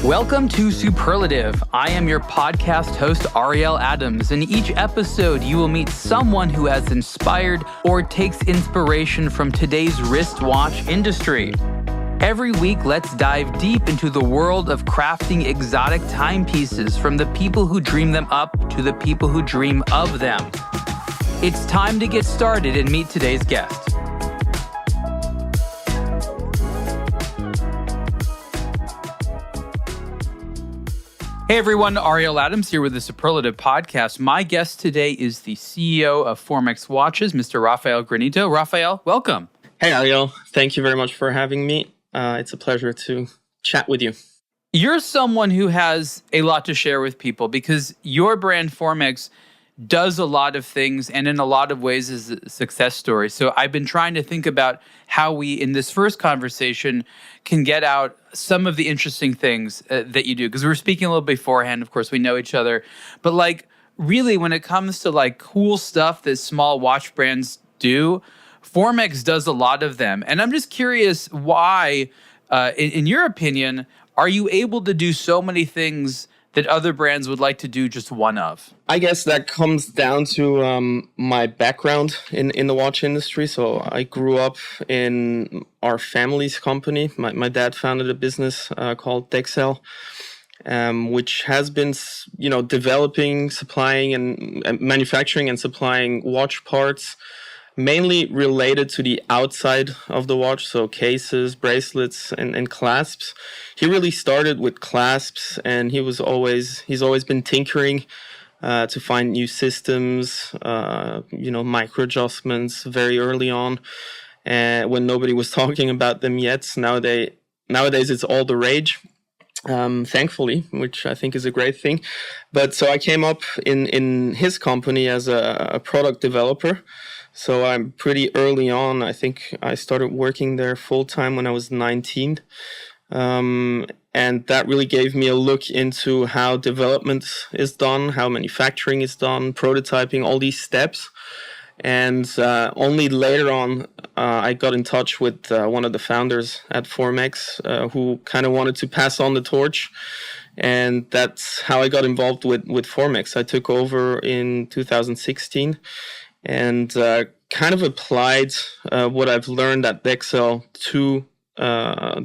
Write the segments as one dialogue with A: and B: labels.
A: Welcome to Superlative. I am your podcast host, Ariel Adams. In each episode, you will meet someone who has inspired or takes inspiration from today's wristwatch industry. Every week, let's dive deep into the world of crafting exotic timepieces, from the people who dream them up to the people who dream of them. It's time to get started and meet today's guest. Hey everyone, Ariel Adams here with the Superlative podcast. My guest today is the CEO of Formex Watches, Mr. Raphael Granito. Raphael, welcome.
B: Hey Ariel, thank you very much for having me. It's a pleasure to chat with you.
A: You're someone who has a lot to share with people because your brand Formex does a lot of things and in a lot of ways is a success story. So I've been trying to think about how we, in this first conversation, can get out some of the interesting things that you do. Because we were speaking a little beforehand, of course, we know each other. But like really when it comes to like cool stuff that small watch brands do, Formex does a lot of them. And I'm just curious why, in your opinion, are you able to do so many things that other brands would like to do just one of?
B: I guess that comes down to my background in the watch industry. So I grew up in our family's company. My dad founded a business called Dexel, which has been, developing, supplying, and manufacturing and supplying watch parts, mainly related to the outside of the watch, so cases, bracelets, and clasps. He really started with clasps, and he's always been tinkering to find new systems, micro adjustments very early on, when nobody was talking about them yet. Nowadays it's all the rage. Thankfully, which I think is a great thing. But so I came up in his company as a product developer. So I'm pretty early on. I think I started working there full time when I was 19. And that really gave me a look into how development is done, how manufacturing is done, prototyping, all these steps. And only later on, I got in touch with one of the founders at Formex, who kind of wanted to pass on the torch. And that's how I got involved with Formex. I took over in 2016 and kind of applied what I've learned at Dexel to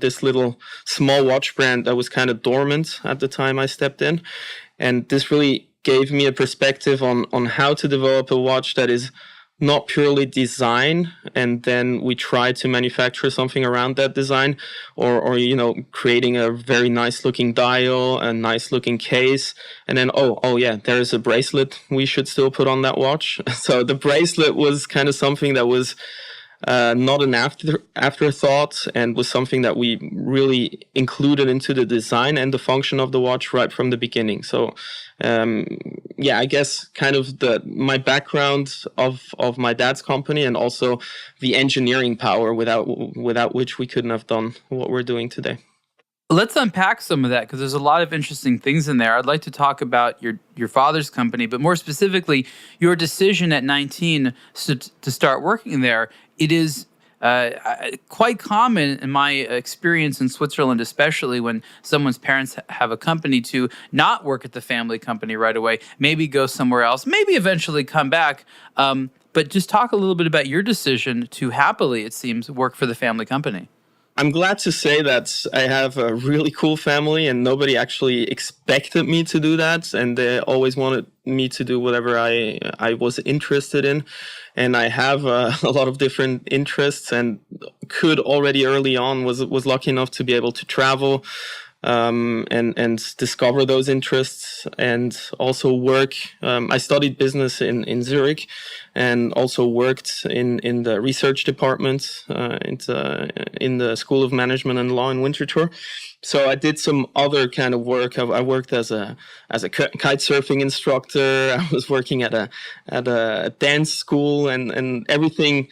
B: this little small watch brand that was kind of dormant at the time I stepped in. And this really gave me a perspective on how to develop a watch that is not purely design, and then we try to manufacture something around that design, or creating a very nice looking dial, a nice looking case, and then there's a bracelet we should still put on that watch. So the bracelet was kind of something that was not an afterthought, and was something that we really included into the design and the function of the watch right from the beginning. So I guess kind of my background of my dad's company, and also the engineering power without which we couldn't have done what we're doing today.
A: Let's unpack some of that, because there's a lot of interesting things in there. I'd like to talk about your father's company, but more specifically, your decision at 19 to start working there. It is quite common in my experience in Switzerland, especially when someone's parents have a company, to not work at the family company right away, maybe go somewhere else, maybe eventually come back. But just talk a little bit about your decision to happily, it seems, work for the family company.
B: I'm glad to say that I have a really cool family, and nobody actually expected me to do that. And they always wanted me to do whatever I was interested in. And I have a lot of different interests, and could already early on was lucky enough to be able to travel and discover those interests, and also work. I studied business in Zurich, and also worked in the research department in the School of Management and Law in Winterthur. So I did some other kind of work. I worked as a kite surfing instructor. I was working at a dance school, and everything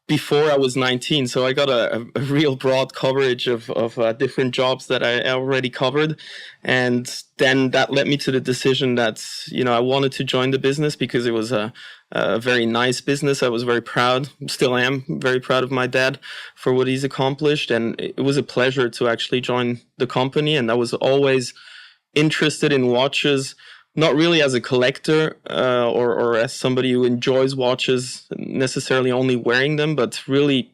B: before I was 19. So I got a real broad coverage of different jobs that I already covered. And then that led me to the decision that, I wanted to join the business because it was a very nice business. I was very proud, still am very proud of my dad for what he's accomplished. And it was a pleasure to actually join the company. And I was always interested in watches, not really as a collector or as somebody who enjoys watches necessarily only wearing them, but really,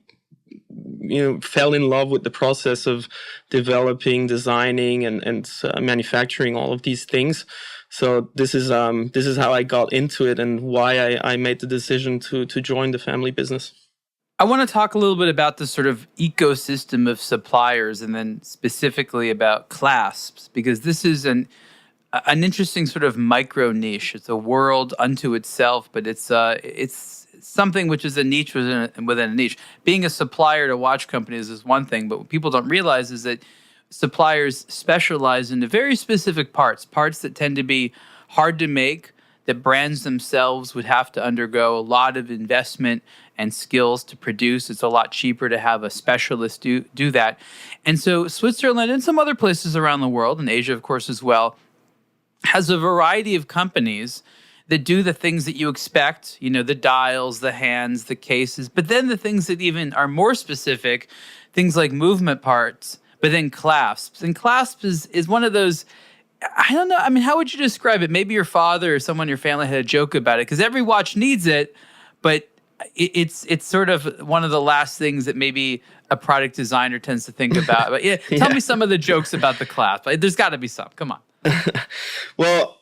B: fell in love with the process of developing, designing, and manufacturing all of these things. So this is how I got into it and why I made the decision to join the family business.
A: I want to talk a little bit about the sort of ecosystem of suppliers and then specifically about clasps, because this is an interesting sort of micro niche. It's a world unto itself, but it's something which is a niche within a niche. Being a supplier to watch companies is one thing, but what people don't realize is that suppliers specialize into very specific parts that tend to be hard to make, that brands themselves would have to undergo a lot of investment and skills to produce. It's a lot cheaper to have a specialist do that. And so Switzerland and some other places around the world, and Asia, of course, as well, has a variety of companies that do the things that you expect, the dials, the hands, the cases, but then the things that even are more specific, things like movement parts, but then clasps. And clasps is one of those, I don't know, I mean, how would you describe it? Maybe your father or someone in your family had a joke about it, because every watch needs it, but it's sort of one of the last things that maybe a product designer tends to think about. But tell me some of the jokes about the clasp. There's got to be some. Come on.
B: Well,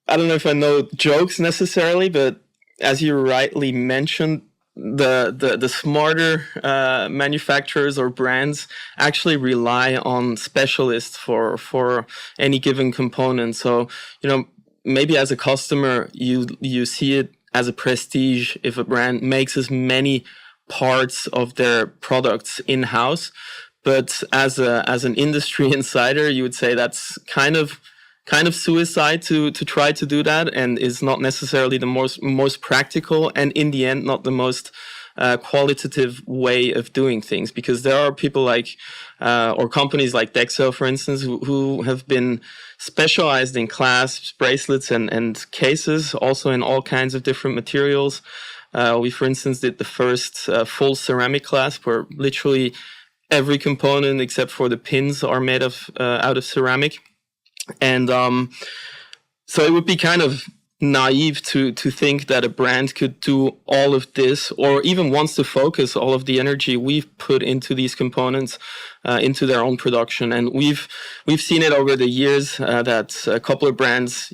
B: I don't know if I know jokes necessarily, but as you rightly mentioned, the smarter manufacturers or brands actually rely on specialists for any given component. So, maybe as a customer, you see it as a prestige if a brand makes as many parts of their products in-house. But as an industry insider, you would say that's kind of suicide to try to do that, and is not necessarily the most practical, and in the end not the most qualitative way of doing things, because there are people like or companies like Dexel, for instance, who have been specialized in clasps, bracelets, and cases, also in all kinds of different materials. We, for instance, did the first full ceramic clasp where literally every component except for the pins are made of out of ceramic. And so it would be kind of naive to think that a brand could do all of this, or even wants to focus all of the energy we've put into these components into their own production. And we've seen it over the years that a couple of brands,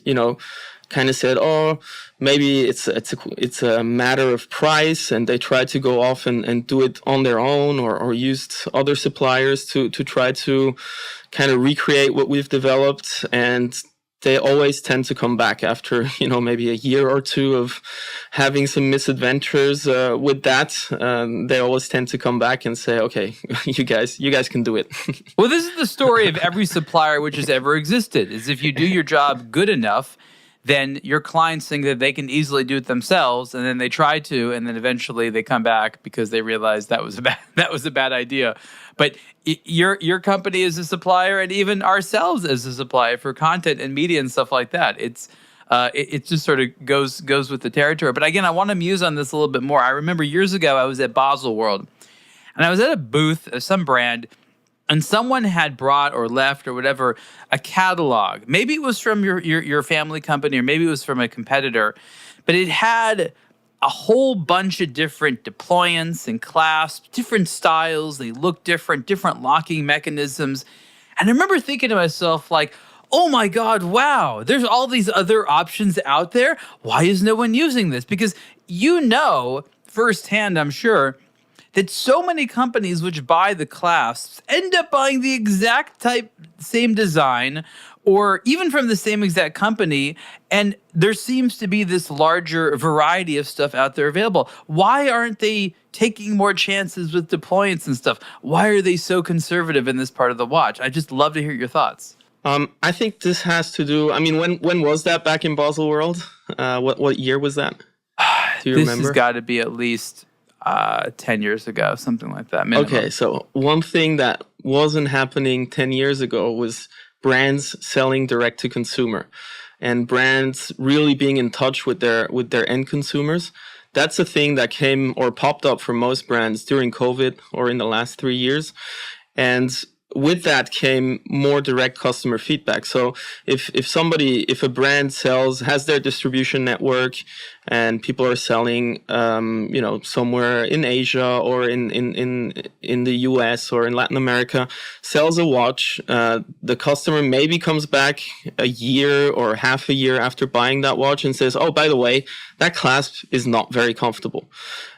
B: kind of said, oh, maybe it's a matter of price, and they try to go off and do it on their own, or used other suppliers to try to kind of recreate what we've developed. And they always tend to come back after, maybe a year or two of having some misadventures with that. They always tend to come back and say, okay, you guys can do it.
A: Well, this is the story of every supplier which has ever existed, is if you do your job good enough, then your clients think that they can easily do it themselves, and then they try to, and then eventually they come back because they realize that was a bad idea. But your company is a supplier, and even ourselves as a supplier for content and media and stuff like that. It just sort of goes with the territory. But again, I want to muse on this a little bit more. I remember years ago I was at Basel World, and I was at a booth of some brand, and someone had brought or left or whatever a catalog. Maybe it was from your family company, or maybe it was from a competitor, but it had a whole bunch of different deployants and clasps, different styles. They looked different locking mechanisms. And I remember thinking to myself, like, oh my God, wow, there's all these other options out there. Why is no one using this? Because firsthand, I'm sure, that so many companies which buy the clasps end up buying the exact same design, or even from the same exact company, and there seems to be this larger variety of stuff out there available. Why aren't they taking more chances with deployants and stuff? Why are they so conservative in this part of the watch? I just love to hear your thoughts.
B: I think this has to do, when was that back in Basel World? What year was that? Do you remember?
A: This has got to be at least, 10 years ago, something like that. Minimum.
B: Okay, so one thing that wasn't happening 10 years ago was brands selling direct to consumer and brands really being in touch with their end consumers. That's a thing that came or popped up for most brands during COVID or in the last 3 years. And with that came more direct customer feedback. So if a brand has their distribution network and people are selling, somewhere in Asia or in the US or in Latin America, sells a watch, the customer maybe comes back a year or half a year after buying that watch and says, oh, by the way, that clasp is not very comfortable.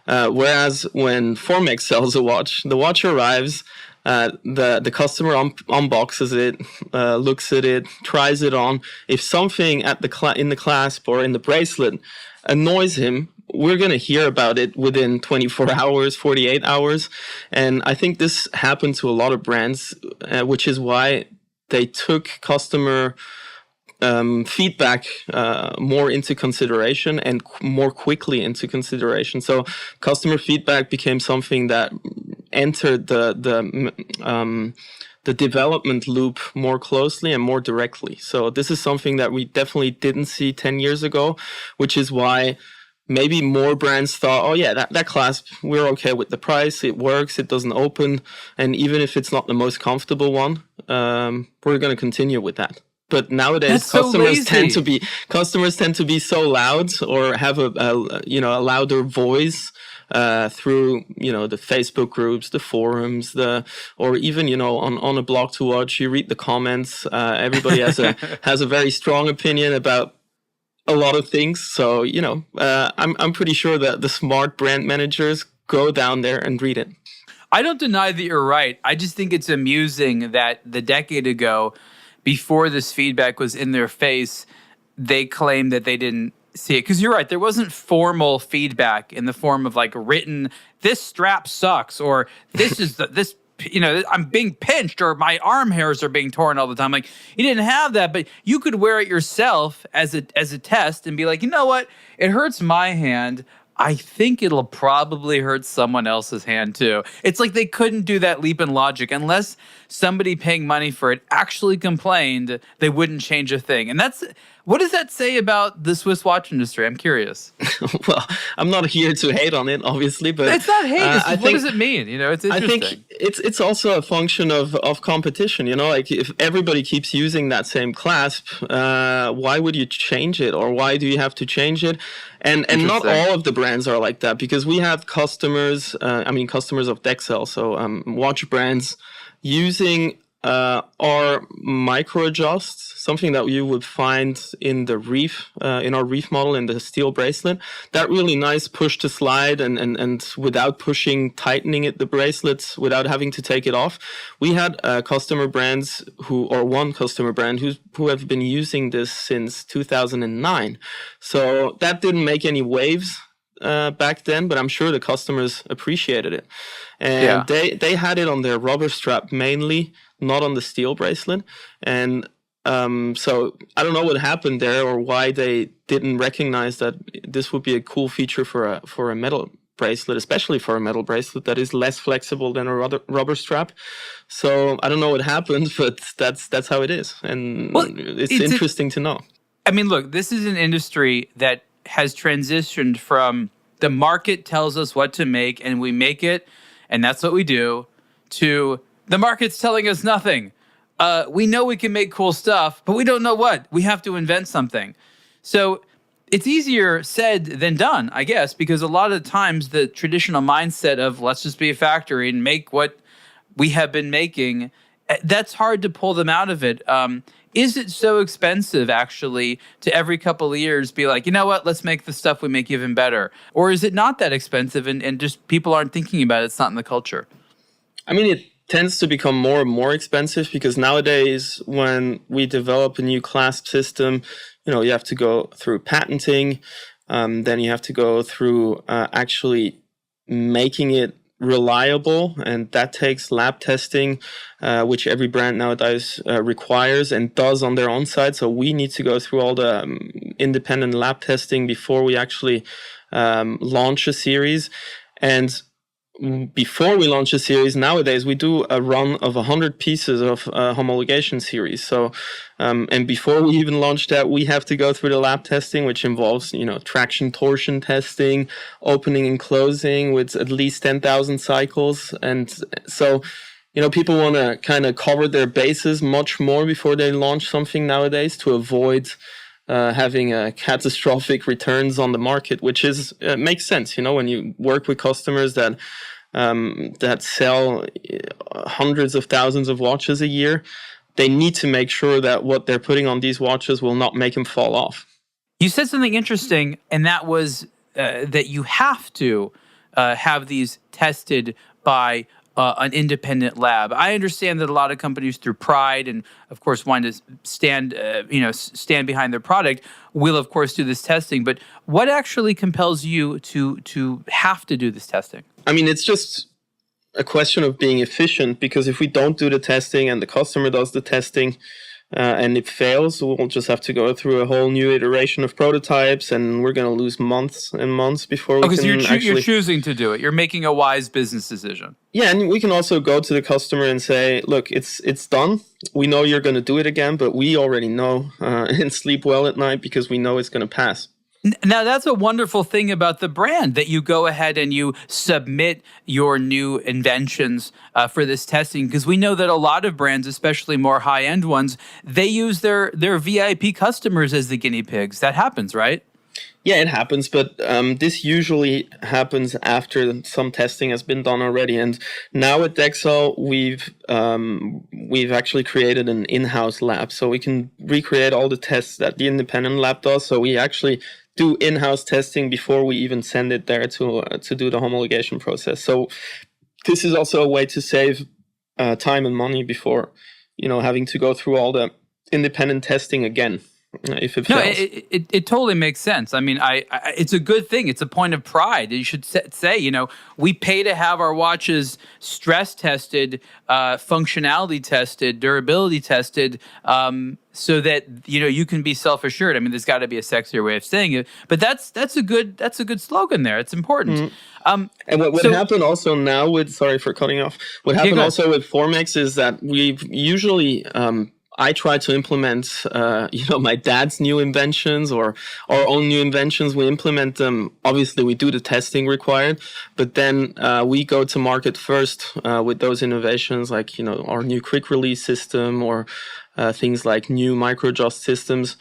B: Whereas when Formex sells a watch, the watch arrives, the customer unboxes it, looks at it, tries it on. If something in the clasp or in the bracelet annoys him, we're going to hear about it within 24 hours, 48 hours. And I think this happened to a lot of brands, which is why they took customer feedback more into consideration and more quickly into consideration. So customer feedback became something that entered the development loop more closely and more directly. So this is something that we definitely didn't see 10 years ago, which is why maybe more brands thought, oh yeah, that clasp, we're okay with the price, it works, it doesn't open, and even if it's not the most comfortable one, we're going to continue with that. But nowadays, customers tend to be so loud or have a louder voice through the Facebook groups, the forums, or even on a blog to watch. You read the comments. Everybody has a very strong opinion about a lot of things. So I'm pretty sure that the smart brand managers go down there and read it.
A: I don't deny that you're right. I just think it's amusing that the decade ago, before this feedback was in their face, they claimed that they didn't see it. Because you're right, there wasn't formal feedback in the form of like written, this strap sucks, or this is I'm being pinched, or my arm hairs are being torn all the time. Like, you didn't have that, but you could wear it yourself as a test and be like, you know what? It hurts my hand. I think it'll probably hurt someone else's hand too. It's like they couldn't do that leap in logic. Unless somebody paying money for it actually complained, they wouldn't change a thing. And what does that say about the Swiss watch industry? I'm curious.
B: Well, I'm not here to hate on it, obviously, but
A: it's not hate. What does it mean? It's interesting.
B: I think it's also a function of competition. Like if everybody keeps using that same clasp, why would you change it, or why do you have to change it? And not all of the brands are like that, because we have customers. Customers of Dexel, so watch brands using our micro adjusts, something that you would find in the reef, in our reef model, in the steel bracelet. That really nice push to slide and without tightening the bracelets, without having to take it off. We had one customer brand who have been using this since 2009. So that didn't make any waves back then, but I'm sure the customers appreciated it. And they had it on their rubber strap mainly, not on the steel bracelet. And so I don't know what happened there, or why they didn't recognize that this would be a cool feature for a metal bracelet, especially for a metal bracelet that is less flexible than a rubber strap. So I don't know what happened, but that's how it is. And it's interesting to know.
A: Look, this is an industry that has transitioned from the market tells us what to make and we make it and that's what we do, to the market's telling us nothing. We know we can make cool stuff, but we don't know what. We have to invent something. So it's easier said than done, I guess, because a lot of times the traditional mindset of let's just be a factory and make what we have been making, that's hard to pull them out of it. Is it so expensive, actually, to every couple of years be like, you know what, let's make the stuff we make even better? Or is it not that expensive and just people aren't thinking about it? It's not in the culture.
B: It tends to become more and more expensive because nowadays when we develop a new clasp system, you have to go through patenting, then you have to go through actually making it reliable, and that takes lab testing, which every brand nowadays requires and does on their own side. So we need to go through all the independent lab testing before we actually launch a series. And before we launch a series, nowadays we do a run of 100 pieces of homologation series. So, and before we even launch that, we have to go through the lab testing, which involves, traction torsion testing, opening and closing with at least 10,000 cycles. And so, people want to kind of cover their bases much more before they launch something nowadays to avoid having catastrophic returns on the market, which is makes sense. When you work with customers that sell hundreds of thousands of watches a year, they need to make sure that what they're putting on these watches will not make them fall off.
A: You said something interesting, and that was that you have to have these tested by an independent lab. I understand that a lot of companies, through pride and, of course, wanting to stand behind their product, will, of course, do this testing. But what actually compels you to have to do this testing?
B: I mean, it's just a question of being efficient, because if we don't do the testing and the customer does the testing, and it fails, we'll just have to go through a whole new iteration of prototypes, and we're going to lose months and months before we can
A: you're choosing to do it. You're making a wise business decision.
B: Yeah, and we can also go to the customer and say, look, it's done. We know you're going to do it again, but we already know and sleep well at night because we know it's going to pass.
A: Now, that's a wonderful thing about the brand, that you go ahead and you submit your new inventions for this testing, because we know that a lot of brands, especially more high-end ones, they use their VIP customers as the guinea pigs. That happens, right?
B: Yeah, it happens, but this usually happens after some testing has been done already. And now at Dexel, we've actually created an in-house lab, so we can recreate all the tests that the independent lab does. So we actually do in-house testing before we even send it there to do the homologation process. So this is also a way to save time and money before, having to go through all the independent testing again. If it fails.
A: It totally makes sense. I mean, it's a good thing. It's a point of pride. You should say, we pay to have our watches stress tested, functionality tested, durability tested, so that you can be self-assured. I mean, there's got to be a sexier way of saying it, but that's a good slogan there. It's important.
B: Mm-hmm. And what happened also now sorry for cutting off. What happened also with Formex is that we've usually. I try to implement, my dad's new inventions or our own new inventions. We implement them. Obviously, we do the testing required, but then we go to market first with those innovations, like our new quick release system or things like new micro-adjust systems.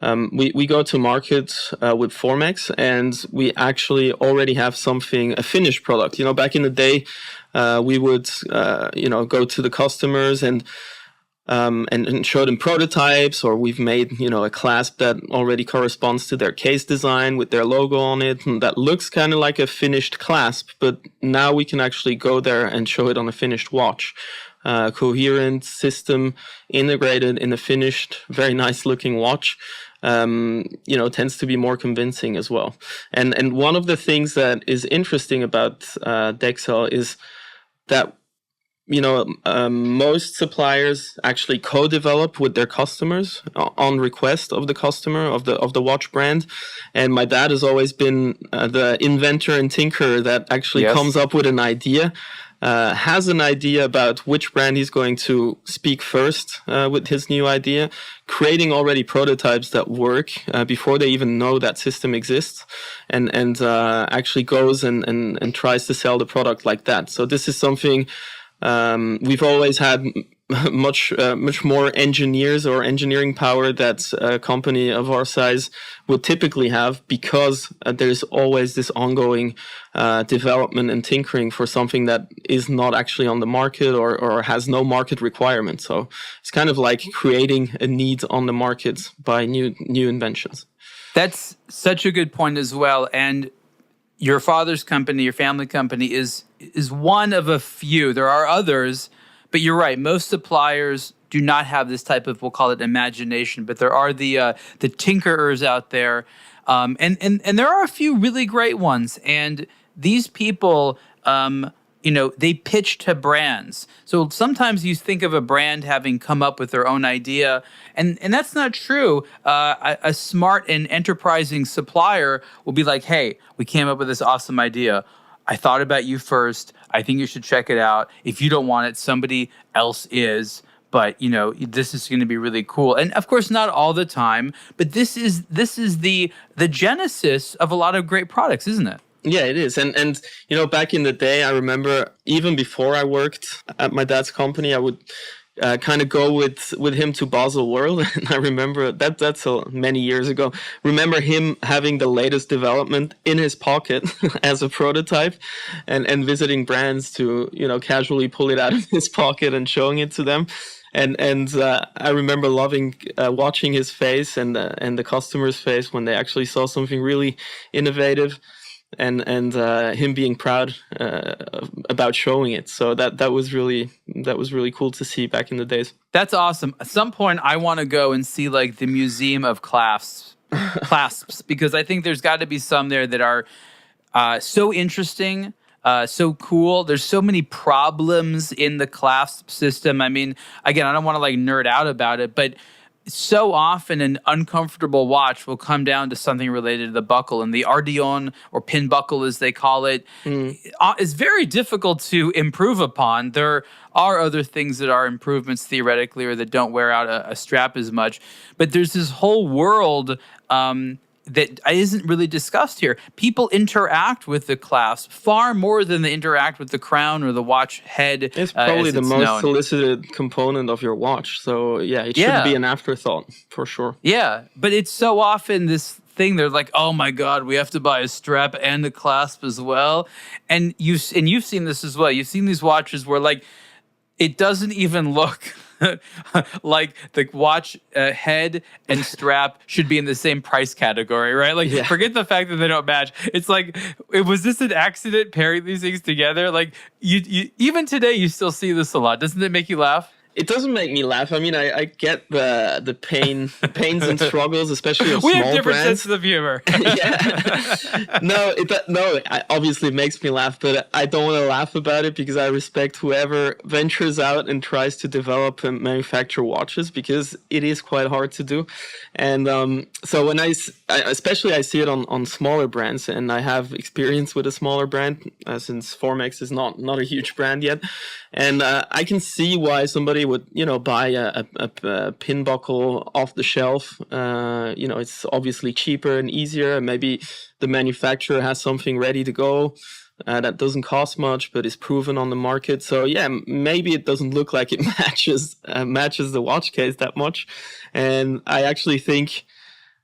B: We go to market with Formex, and we actually already have a finished product. Back in the day, we would go to the customers and show them prototypes, or we've made a clasp that already corresponds to their case design with their logo on it, and that looks kind of like a finished clasp. But now we can actually go there and show it on a finished watch, coherent system integrated in a finished, very nice looking watch. Tends to be more convincing as well. And one of the things that is interesting about Dexel is that most suppliers actually co-develop with their customers on request of the customer of the watch brand. And my dad has always been the inventor and tinkerer that actually comes up with an idea, has an idea about which brand he's going to speak first with his new idea, creating already prototypes that work before they even know that system exists, and actually goes and tries to sell the product like that. So this is something. We've always had much more engineers or engineering power that a company of our size would typically have, because there's always this ongoing development and tinkering for something that is not actually on the market or has no market requirement. So it's kind of like creating a need on the market by new inventions. That's
A: such a good point as well. And your father's company, your family company, is one of a few. There are others, but you're right. Most suppliers do not have this type of, we'll call it imagination, but there are the tinkerers out there, and there are a few really great ones. And these people, they pitch to brands. So sometimes you think of a brand having come up with their own idea, and that's not true. A smart and enterprising supplier will be like, hey, we came up with this awesome idea. I thought about you first. I think you should check it out. If you don't want it, somebody else is. But this is going to be really cool. And of course, not all the time. But this is the genesis of a lot of great products, isn't it?
B: Yeah, it is. And back in the day, I remember even before I worked at my dad's company, I would kind of go with him to Basel World. And I remember that's many years ago. Remember him having the latest development in his pocket as a prototype, and visiting brands to casually pull it out of his pocket and showing it to them. And I remember loving watching his face and the customer's face when they actually saw something really innovative. And him being proud about showing it. So that was really cool to see back in the days.
A: That's awesome. At some point, I want to go and see like the Museum of Clasps, because I think there's got to be some there that are so interesting, so cool. There's so many problems in the clasp system. I mean, again, I don't want to like nerd out about it, but so often an uncomfortable watch will come down to something related to the buckle, and the Ardion, or pin buckle as they call it, is very difficult to improve upon. There are other things that are improvements theoretically, or that don't wear out a strap as much, but there's this whole world that isn't really discussed here. People interact with the clasp far more than they interact with the crown or the watch head.
B: It's probably the most solicited component of your watch. So it shouldn't be an afterthought for sure.
A: Yeah, but it's so often this thing. They're like, oh my God, we have to buy a strap and a clasp as well. And you've seen this as well. You've seen these watches where like it doesn't even look like the watch head and strap should be in the same price category, right? Like, forget the fact that they don't match. It's like, was this an accident pairing these things together? Like, you even today, you still see this a lot. Doesn't it make you laugh?
B: It doesn't make me laugh. I mean, I get the pains and struggles, especially of
A: we
B: small
A: have different
B: brands.
A: senses of humor.
B: Obviously it makes me laugh, but I don't want to laugh about it because I respect whoever ventures out and tries to develop and manufacture watches, because it is quite hard to do. And so when I especially see it on smaller brands, and I have experience with a smaller brand since Formex is not a huge brand yet. And I can see why somebody would, buy a pin buckle off the shelf. It's obviously cheaper and easier. And maybe the manufacturer has something ready to go that doesn't cost much, but is proven on the market. So maybe it doesn't look like it matches the watch case that much. And I actually think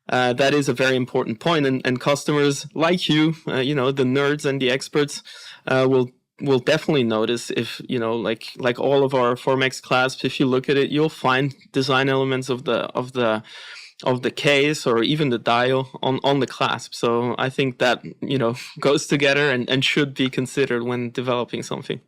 B: that is a very important point. And customers like you, the nerds and the experts, will definitely notice if, like all of our Formex clasps, if you look at it, you'll find design elements of the case or even the dial on the clasp. So I think that, goes together and should be considered when developing something.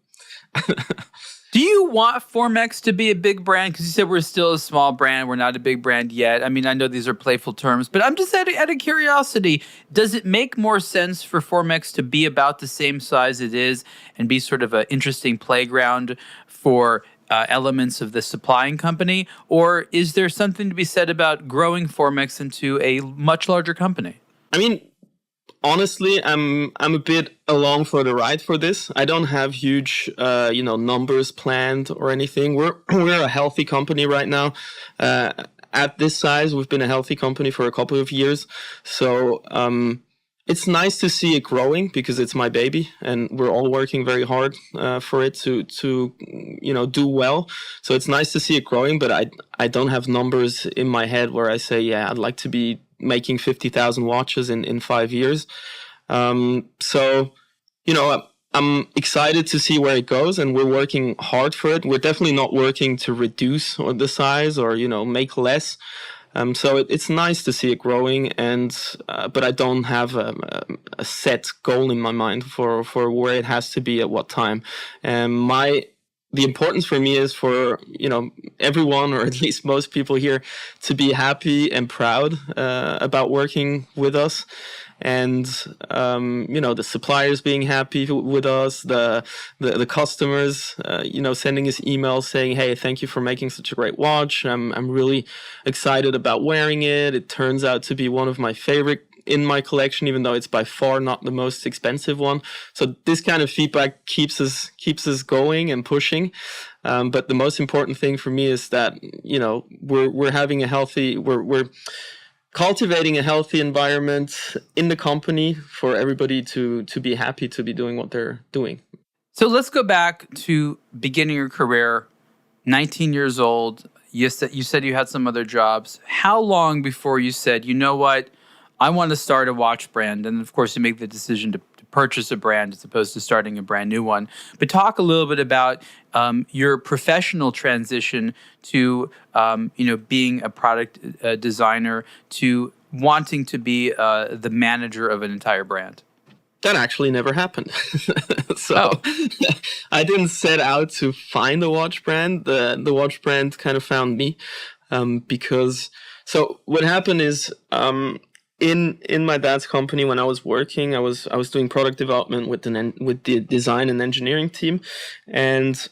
A: Do you want Formex to be a big brand? Because you said we're still a small brand. We're not a big brand yet. I mean, I know these are playful terms, but I'm just out of curiosity. Does it make more sense for Formex to be about the same size it is and be sort of an interesting playground for elements of the supplying company? Or is there something to be said about growing Formex into a much larger company? I mean,
B: honestly, I'm a bit along for the ride for this. I don't have huge, numbers planned or anything. We're a healthy company right now. At this size, we've been a healthy company for a couple of years. So it's nice to see it growing because it's my baby, and we're all working very hard for it to do well. So it's nice to see it growing, but I don't have numbers in my head where I say, I'd like to be making 50,000 watches in 5 years. So, I'm excited to see where it goes, and we're working hard for it. We're definitely not working to reduce the size or, make less. So it's nice to see it growing, but I don't have a set goal in my mind for where it has to be at what time. The importance for me is for, everyone, or at least most people here, to be happy and proud about working with us. And, the suppliers being happy with us, the customers, sending us emails saying, hey, thank you for making such a great watch. I'm really excited about wearing it. It turns out to be one of my favorite in my collection, even though it's by far not the most expensive one. So this kind of feedback keeps us going and pushing. But the most important thing for me is that, you know, we're having a healthy, we're cultivating a healthy environment in the company for everybody to be happy to be doing what they're doing.
A: So let's go back to beginning your career, 19 years old. You said you had some other jobs. How long before you said, you know what, I want to start a watch brand? And of course, you make the decision to purchase a brand as opposed to starting a brand new one. But talk a little bit about your professional transition to being a product designer to wanting to be the manager of an entire brand.
B: That actually never happened. I didn't set out to find a watch brand. The watch brand kind of found me because. So what happened is in my dad's company when I was working, I was doing product development with the design and engineering team, and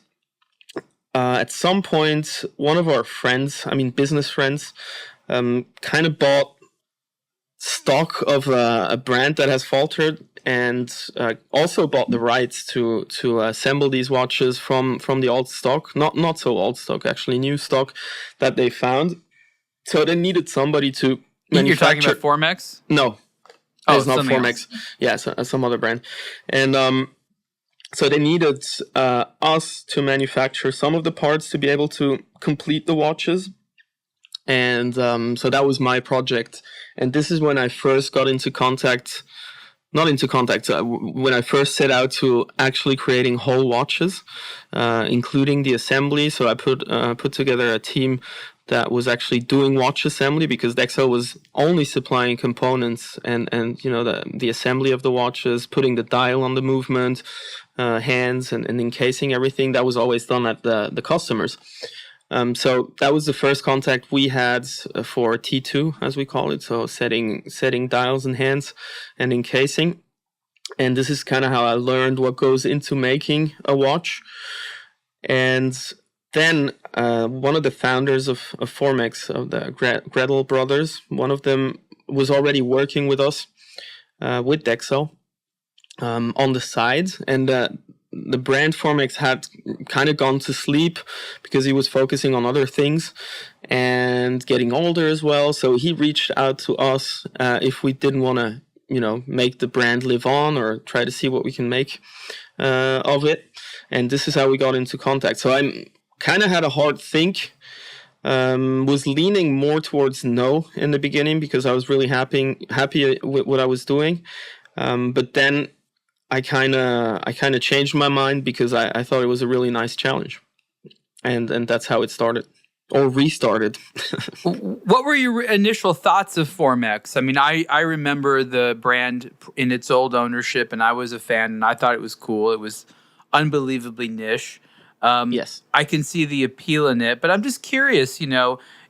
B: at some point, one of our friends, business friends, kind of bought stock of a brand that has faltered, and also bought the rights to assemble these watches from the old stock, not so old stock, actually new stock that they found. So they needed somebody to manufacture.
A: You're talking about Formex?
B: No, it's not Formex. Yeah, some other brand, and so they needed us to manufacture some of the parts to be able to complete the watches. And so that was my project. And this is when I first got into contact, when I first set out to actually creating whole watches, including the assembly. So I put together a team that was actually doing watch assembly, because Dexel was only supplying components and the assembly of the watches, putting the dial on the movement, hands and encasing everything. That was always done at the customers. So that was the first contact we had for T2, as we call it. So setting dials and hands and encasing. And this is kind of how I learned what goes into making a watch. And then one of the founders of Formex, of the Gretel brothers, one of them was already working with us, with Dexel, on the side. And the brand Formex had kind of gone to sleep because he was focusing on other things and getting older as well. So he reached out to us if we didn't want to, make the brand live on, or try to see what we can make of it. And this is how we got into contact. So I kind of had a hard think. Was leaning more towards no in the beginning because I was really happy with what I was doing. But then I kind of changed my mind because I thought it was a really nice challenge, and that's how it started, or restarted.
A: What were your initial thoughts of Formex? I remember the brand in its old ownership, and I was a fan, and I thought it was cool. It was unbelievably niche.
B: Yes,
A: I can see the appeal in it, but I'm just curious.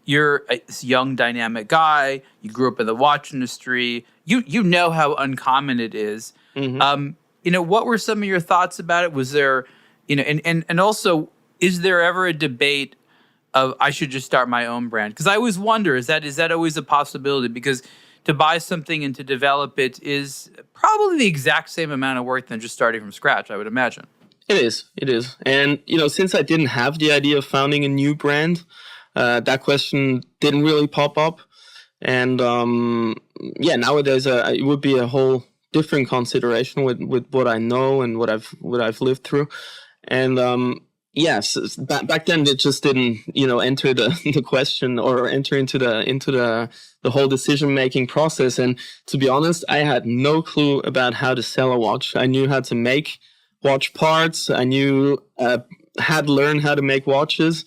A: You're a young, dynamic guy. You grew up in the watch industry. You know how uncommon it is. Mm-hmm. What were some of your thoughts about it? Was there, and also, is there ever a debate of I should just start my own brand? Because I always wonder, is that always a possibility? Because to buy something and to develop it is probably the exact same amount of work than just starting from scratch, I would imagine.
B: It is. And, since I didn't have the idea of founding a new brand, that question didn't really pop up. And, nowadays it would be a whole different consideration with what I know and what I've lived through. And, yes, back then it just didn't, enter the question or enter into the whole decision-making process. And to be honest, I had no clue about how to sell a watch. I knew how to make watch parts. I knew, had learned how to make watches.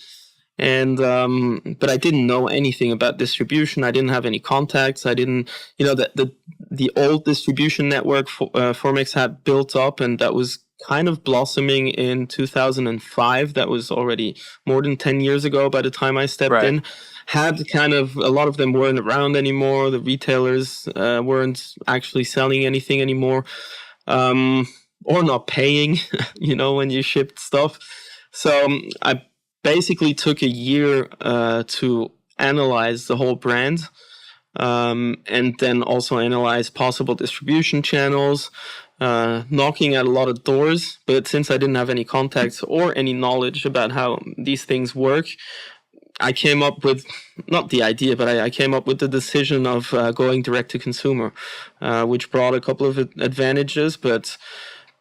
B: And, but I didn't know anything about distribution. I didn't have any contacts. I didn't, the old distribution network Formex had built up, and that was kind of blossoming in 2005. That was already more than 10 years ago by the time I stepped in. Had kind of, a lot of them weren't around anymore. The retailers weren't actually selling anything anymore, or not paying, when you shipped stuff. So I basically took a year to analyze the whole brand. and then also analyze possible distribution channels, knocking at a lot of doors. But since I didn't have any contacts or any knowledge about how these things work, I came up with, not the idea, but I came up with the decision of going direct to consumer, which brought a couple of advantages. But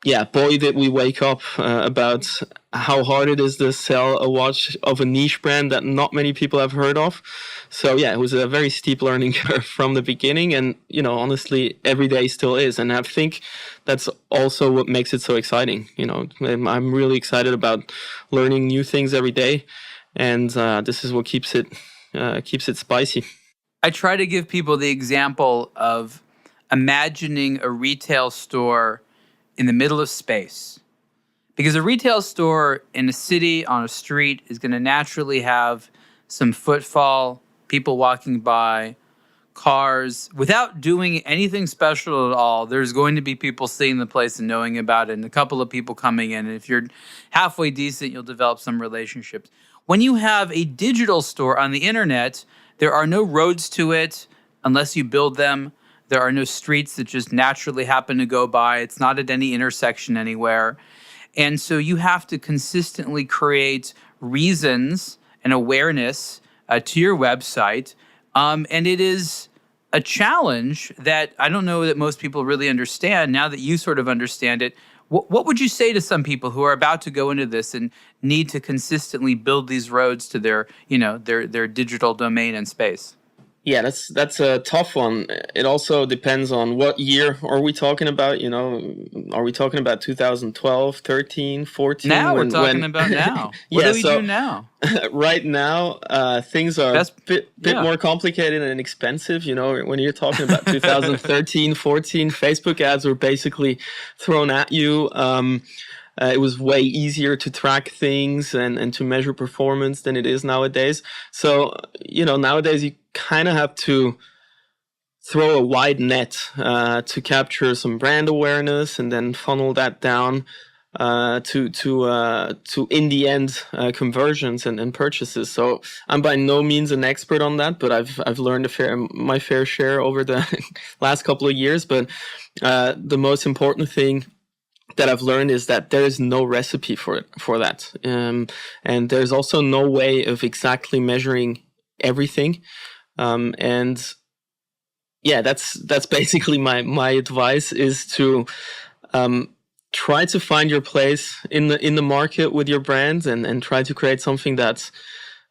B: yeah, boy, did we wake up about how hard it is to sell a watch of a niche brand that not many people have heard of. So yeah, it was a very steep learning curve from the beginning, and honestly, every day still is. And I think that's also what makes it so exciting. I'm really excited about learning new things every day, and this is what keeps it spicy.
A: I try to give people the example of imagining a retail store in the middle of space. Because a retail store in a city on a street is going to naturally have some footfall, people walking by, cars. Without doing anything special at all, there's going to be people seeing the place and knowing about it, and a couple of people coming in. And if you're halfway decent, you'll develop some relationships. When you have a digital store on the internet, there are no roads to it unless you build them. There are no streets that just naturally happen to go by. It's not at any intersection anywhere. And so you have to consistently create reasons and awareness to your website. And it is a challenge that I don't know that most people really understand. Now that you sort of understand it, what would you say to some people who are about to go into this and need to consistently build these roads to their digital domain and space?
B: Yeah, that's a tough one. It also depends on what year are we talking about. Are we talking about 2012, 13, 14?
A: Now we're talking about now. What do we do now?
B: Right now, things are a bit more complicated and expensive. When you're talking about 2013, 14, Facebook ads were basically thrown at you. It was way easier to track things and to measure performance than it is nowadays. So, nowadays you kind of have to throw a wide net to capture some brand awareness and then funnel that down to in the end conversions and purchases. So I'm by no means an expert on that, but I've learned my fair share over the last couple of years. But the most important thing that I've learned is that there is no recipe for that, and there's also no way of exactly measuring everything. And yeah, that's basically my advice is to try to find your place in the market with your brand, and try to create something that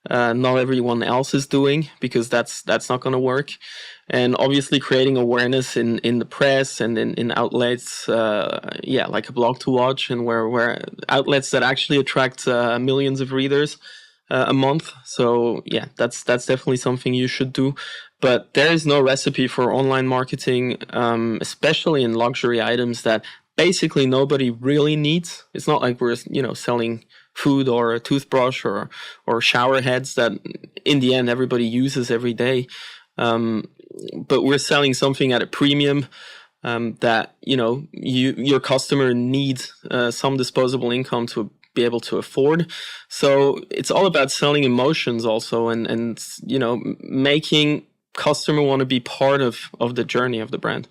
B: not everyone else is doing, because that's not going to work. And obviously creating awareness in the press and in outlets, like a Blog to Watch, and where outlets that actually attract millions of readers a month. So yeah, that's definitely something you should do. But there is no recipe for online marketing, especially in luxury items that basically nobody really needs. It's not like we're selling food or a toothbrush or shower heads that in the end everybody uses every day. But we're selling something at a premium that your customer needs some disposable income to be able to afford. So it's all about selling emotions also, and making customer want to be part of the journey of the brand.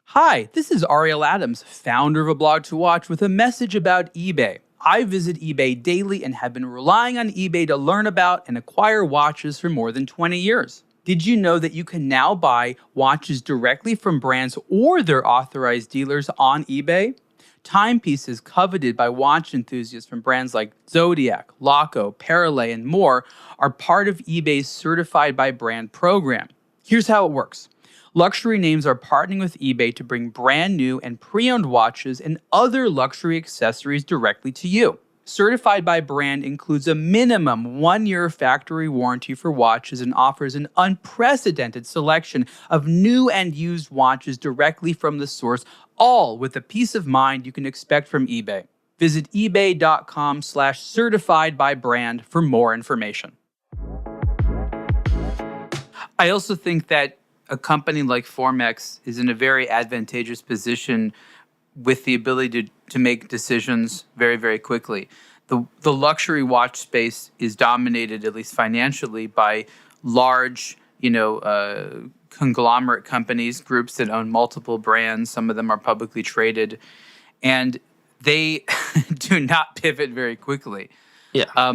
A: Hi, this is Ariel Adams, founder of A Blog to Watch, with a message about eBay. I visit eBay daily and have been relying on eBay to learn about and acquire watches for more than 20 years. Did you know that you can now buy watches directly from brands or their authorized dealers on eBay? Timepieces coveted by watch enthusiasts from brands like Zodiac, Laco, Parallel, and more are part of eBay's Certified by Brand program. Here's how it works. Luxury names are partnering with eBay to bring brand new and pre-owned watches and other luxury accessories directly to you. Certified by Brand includes a minimum 1-year factory warranty for watches and offers an unprecedented selection of new and used watches directly from the source, all with the peace of mind you can expect from eBay. Visit ebay.com/certified by brand for more information. I also think that a company like Formex is in a very advantageous position with the ability to make decisions very, very quickly. The luxury watch space is dominated, at least financially, by large, conglomerate companies, groups that own multiple brands. Some of them are publicly traded, and they do not pivot very quickly.
B: Yeah.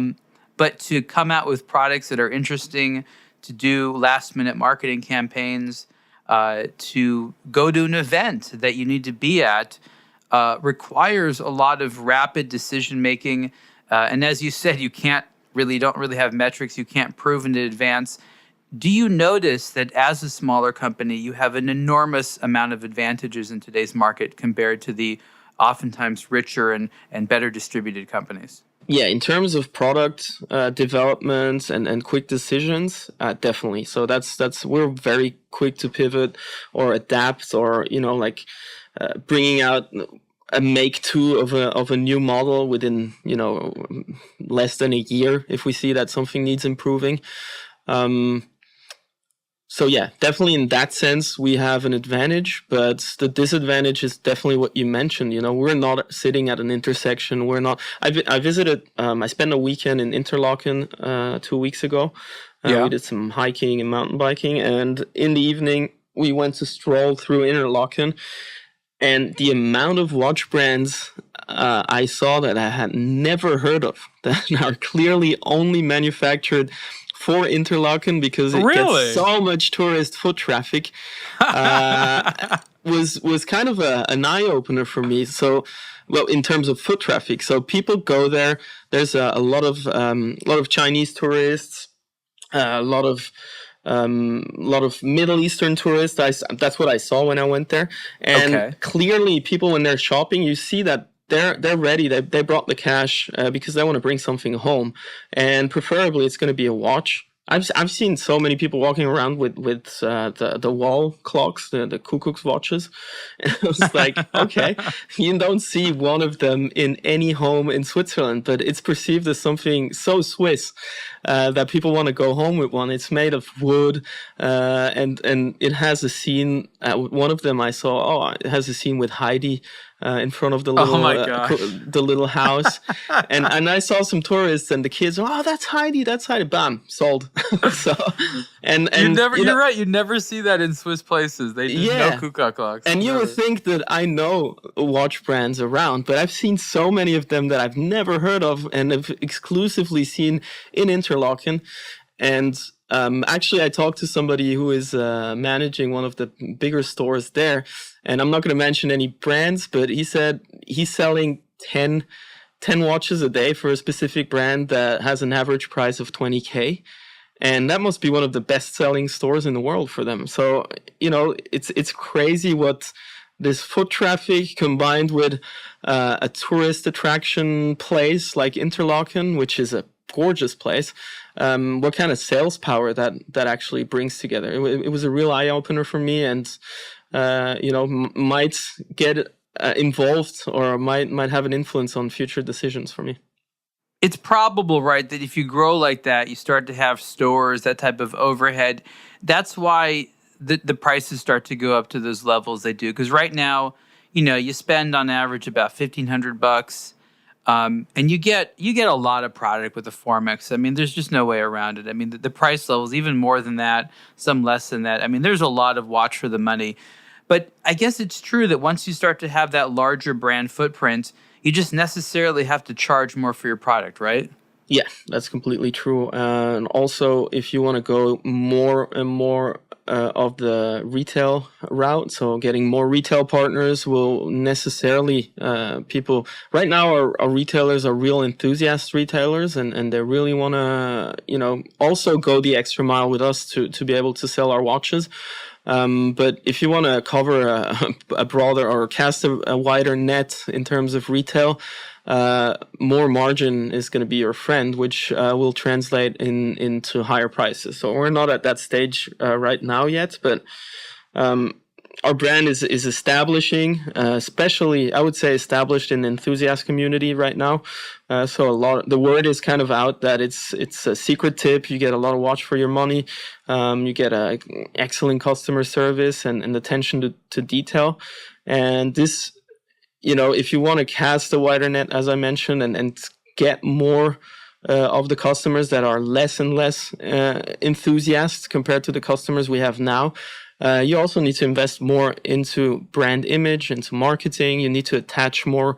A: But to come out with products that are interesting, to do last-minute marketing campaigns, to go to an event that you need to be at, requires a lot of rapid decision-making. And as you said, you don't really have metrics. You can't prove in advance. Do you notice that as a smaller company, you have an enormous amount of advantages in today's market compared to the oftentimes richer and better distributed companies?
B: Yeah, in terms of product development and quick decisions, definitely. So that's we're very quick to pivot or adapt, or bringing out a make two of a new model within less than a year if we see that something needs improving. So yeah, definitely in that sense, we have an advantage, but the disadvantage is definitely what you mentioned. We're not sitting at an intersection. We're not. I visited. I spent a weekend in Interlaken 2 weeks ago. We did some hiking and mountain biking, and in the evening we went to stroll through Interlaken, and the amount of watch brands I saw that I had never heard of that are clearly only manufactured for Interlaken because it gets so much tourist foot traffic was kind of an eye opener for me. So, well, in terms of foot traffic, so people go there. There's a lot of Chinese tourists, a lot of Middle Eastern tourists. That's what I saw when I went there, and clearly, people when they're shopping, you see that. They're ready. They brought the cash because they want to bring something home, and preferably it's going to be a watch. I've seen so many people walking around with the wall clocks, the Cuckoo's watches. And I was like, okay, you don't see one of them in any home in Switzerland, but it's perceived as something so Swiss that people want to go home with one. It's made of wood, and it has a scene. One of them I saw. It has a scene with Heidi. In front of the little house, and I saw some tourists and the kids. Oh, that's Heidi. Bam, sold. So, and
A: you're right. You never see that in Swiss places. They just know Cuckoo clocks.
B: And you would think that I know watch brands around, but I've seen so many of them that I've never heard of and have exclusively seen in Interlaken. And actually, I talked to somebody who is managing one of the bigger stores there, and I'm not going to mention any brands, but he said he's selling 10 watches a day for a specific brand that has an average price of 20K. And that must be one of the best-selling stores in the world for them. So, it's crazy what this foot traffic combined with a tourist attraction place like Interlaken, which is a gorgeous place, what kind of sales power that actually brings together. It was a real eye-opener for me, and might get involved or might have an influence on future decisions for me.
A: It's probable, right, that if you grow like that, you start to have stores, that type of overhead. That's why the prices start to go up to those levels they do. Because right now, you spend on average about $1,500. And you get a lot of product with the Formex. I mean, there's just no way around it. I mean, the price levels, even more than that, some less than that. I mean, there's a lot of watch for the money. But I guess it's true that once you start to have that larger brand footprint, you just necessarily have to charge more for your product, right?
B: Yeah, that's completely true. And also, if you want to go more and more of the retail route, so getting more retail partners will necessarily people right now our retailers are real enthusiast retailers, and they really want to also go the extra mile with us to be able to sell our watches. But if you want to cover a broader or cast a wider net in terms of retail, more margin is going to be your friend, which will translate into higher prices. So we're not at that stage right now yet, but our brand is establishing, especially I would say established in the enthusiast community right now. So the word is kind of out that it's a secret tip. You get a lot of watch for your money. You get a excellent customer service and attention to detail. And this, if you want to cast a wider net, as I mentioned, and get more of the customers that are less and less enthusiasts compared to the customers we have now. You also need to invest more into brand image, into marketing. You need to attach more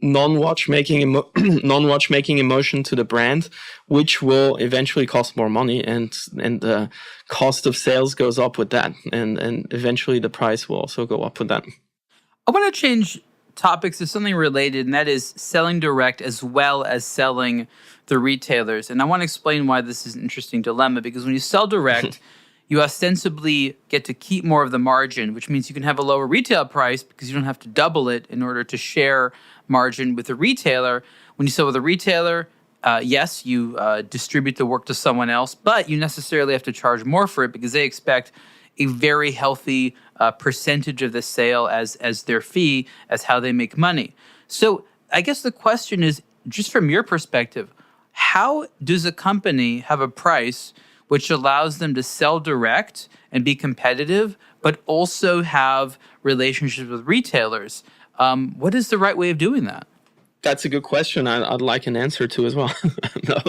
B: non-watchmaking emotion to the brand, which will eventually cost more money, and the cost of sales goes up with that, and eventually the price will also go up with that.
A: I want to change topics to something related, and that is selling direct as well as selling the retailers. And I want to explain why this is an interesting dilemma, because when you sell direct, you ostensibly get to keep more of the margin, which means you can have a lower retail price because you don't have to double it in order to share margin with the retailer. When you sell with a retailer, yes, you distribute the work to someone else, but you necessarily have to charge more for it because they expect a very healthy percentage of the sale as their fee, as how they make money. So I guess the question is, just from your perspective, how does a company have a price which allows them to sell direct and be competitive, but also have relationships with retailers? What is the right way of doing that?
B: That's a good question. I'd like an answer to as well. No.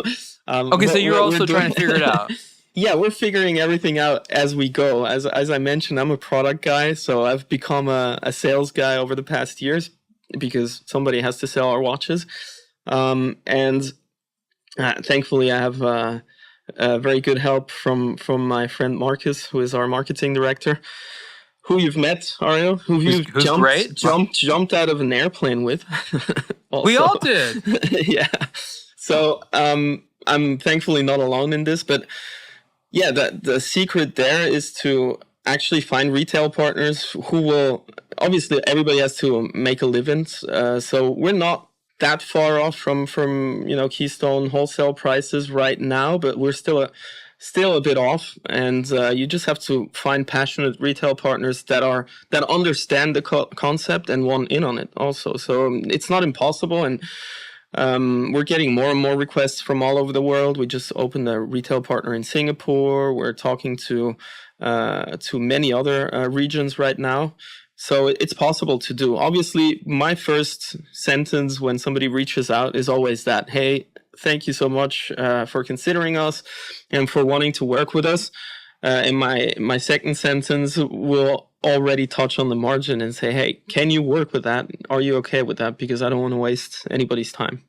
A: Okay, so you're also trying to figure it out.
B: Yeah, we're figuring everything out as we go. As I mentioned, I'm a product guy, so I've become a sales guy over the past years because somebody has to sell our watches. And thankfully, I have very good help from my friend Marcus, who is our marketing director, who you've met, Ariel, who you've jumped out of an airplane with.
A: We all did.
B: Yeah. So I'm thankfully not alone in this, but yeah, the secret there is to actually find retail partners who will, obviously everybody has to make a living. So we're not that far off from Keystone wholesale prices right now, but we're still a bit off. And you just have to find passionate retail partners that understand the concept and want in on it also. So it's not impossible, and we're getting more and more requests from all over the world. We just opened a retail partner in Singapore. We're talking to many other regions right now. So it's possible to do. Obviously, my first sentence when somebody reaches out is always that, hey, thank you so much for considering us and for wanting to work with us. And my second sentence will already touch on the margin and say, hey, can you work with that? Are you okay with that? Because I don't want to waste anybody's time.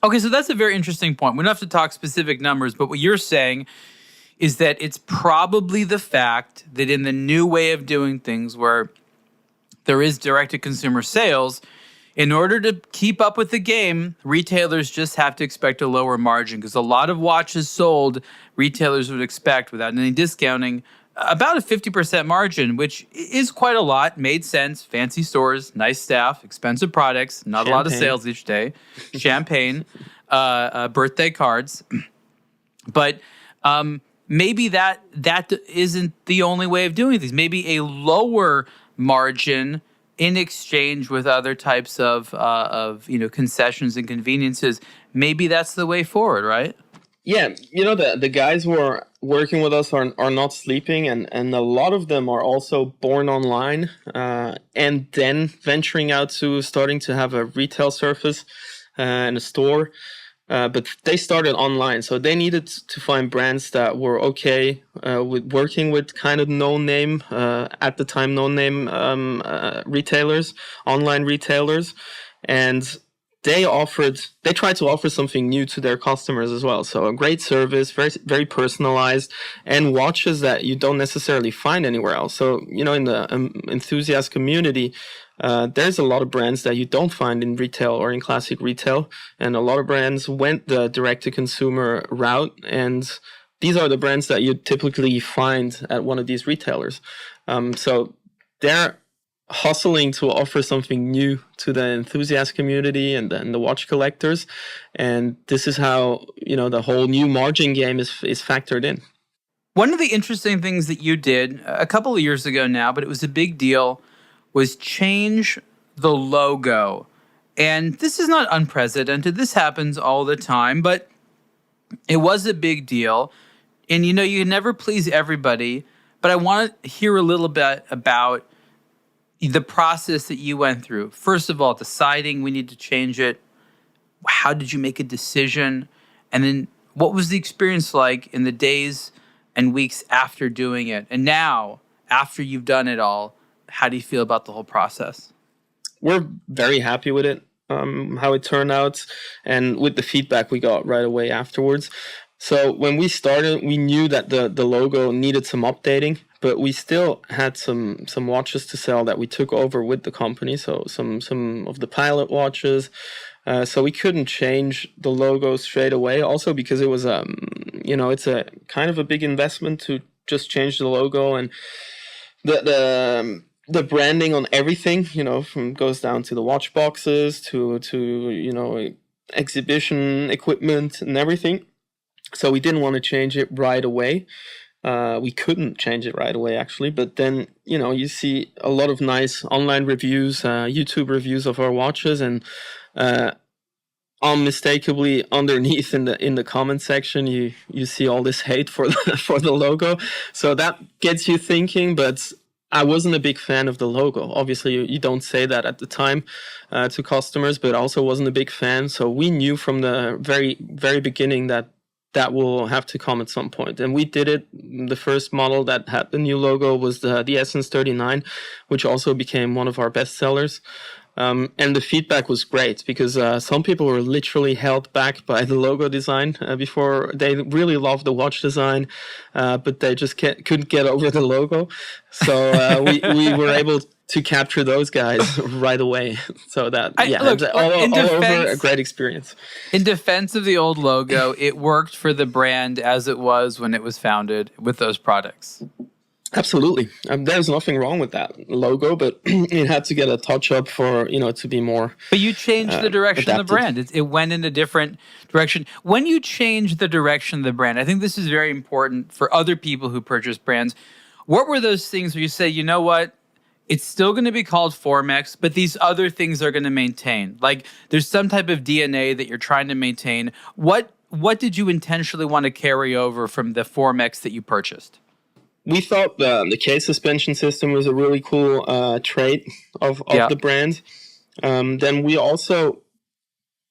A: Okay, so that's a very interesting point. We don't have to talk specific numbers, but what you're saying is that it's probably the fact that in the new way of doing things where there is direct-to-consumer sales, in order to keep up with the game, retailers just have to expect a lower margin, because a lot of watches sold, retailers would expect, without any discounting, about a 50% margin, which is quite a lot. Made sense. Fancy stores, nice staff, expensive products, not a lot of sales each day. Champagne, birthday cards. But maybe that isn't the only way of doing things. Maybe a lower margin in exchange with other types of concessions and conveniences. Maybe that's the way forward, right?
B: Yeah, the guys who are working with us are not sleeping, and a lot of them are also born online and then venturing out to starting to have a retail surface and a store. But they started online, so they needed to find brands that were okay with working with kind of no-name, at the time, no-name retailers, online retailers. And they tried to offer something new to their customers as well. So a great service, very, very personalized, and watches that you don't necessarily find anywhere else. So, in the enthusiast community, there's a lot of brands that you don't find in retail or in classic retail. And a lot of brands went the direct-to-consumer route. And these are the brands that you typically find at one of these retailers. So they're hustling to offer something new to the enthusiast community and the watch collectors. And this is how, the whole new margin game is factored in.
A: One of the interesting things that you did a couple of years ago now, but it was a big deal, was change the logo. And this is not unprecedented. This happens all the time, but it was a big deal. And, you can never please everybody, but I want to hear a little bit about the process that you went through. First of all, deciding we need to change it, how did you make a decision? And then what was the experience like in the days and weeks after doing it? And now, after you've done it all, how do you feel about the whole process?
B: We're very happy with it, how it turned out, and with the feedback we got right away afterwards. So when we started, we knew that the logo needed some updating, but we still had some watches to sell that we took over with the company. So some of the pilot watches. So we couldn't change the logo straight away. Also because it was it's a kind of a big investment to just change the logo, and the branding on everything, from goes down to the watch boxes to exhibition equipment and everything. So we didn't want to change it right away. We couldn't change it right away, actually. But then, you see a lot of nice online reviews, YouTube reviews of our watches, and unmistakably underneath in the comment section, you see all this hate for the logo. So that gets you thinking. But I wasn't a big fan of the logo. Obviously, you don't say that at the time to customers, but also wasn't a big fan. So we knew from the very, very beginning that will have to come at some point. And we did it. The first model that had the new logo was the Essence 39, which also became one of our best sellers. And the feedback was great because some people were literally held back by the logo design before. They really loved the watch design, but they just couldn't get over the logo. So we were able to capture those guys right away. So that, all over a great experience.
A: In defense of the old logo, it worked for the brand as it was when it was founded with those products.
B: Absolutely. There's nothing wrong with that logo, but it had to get a touch up for, to be more.
A: But you changed the direction
B: adapted.
A: of the brand. It went in a different direction. When you change the direction of the brand, I think this is very important for other people who purchase brands. What were those things where you say, you know what? It's still going to be called Formex, but these other things are going to maintain. Like there's some type of DNA that you're trying to maintain. What did you intentionally want to carry over from the Formex that you purchased?
B: We thought the case suspension system was a really cool trait of the brand. Then we also